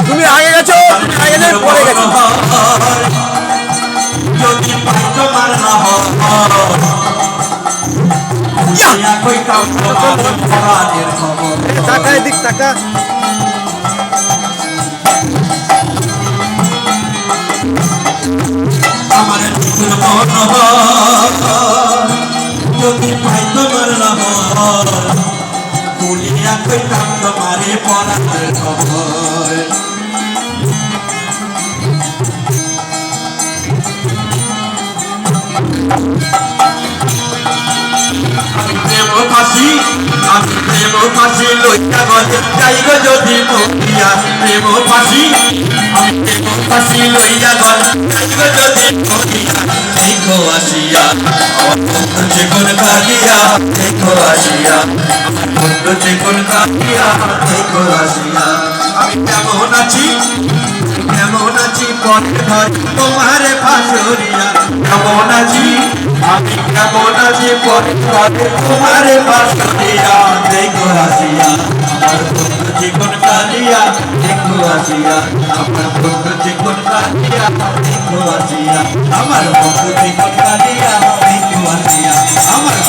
তুমি আগে গেছো, আগে গেছো, পরে গেছো। যদি পাই তোমার না হয় কই কাম তোমার পরাণের খবর। টাকা এদিক টাকা। আমার নিজের মন যদি পাই তোমার না হয় তুলিয়া কই কাম তোমারে পরাণের খবর। আমি প্রেম ফাঁসি লইয়া গলে যাই গো যদি মরিয়া। প্রেম ফাঁসি আমি প্রেম ফাঁসি লইয়া গলে যাই গো যদি মরিয়া। দেখো আসিয়া আমার বন্ধু জীবন কালিয়া, দেখো আসিয়া আমার বন্ধু জীবন কালিয়া, দেখো আসিয়া। আমি কেমন আছি পথে ঘর তোমার ফাঁসুরিয়া। কেমন আছি আমি কেমন আছি পথে ঘর তোমার ফাঁসুরিয়া। দেখো আসিয়া আমার বন্ধু জীবন কালিয়া, দেখো আসিয়া আমার বন্ধু জীবন কালিয়া, দেখো আসিয়া আমার বন্ধু জীবন কালিয়া, দেখো আসিয়া আমার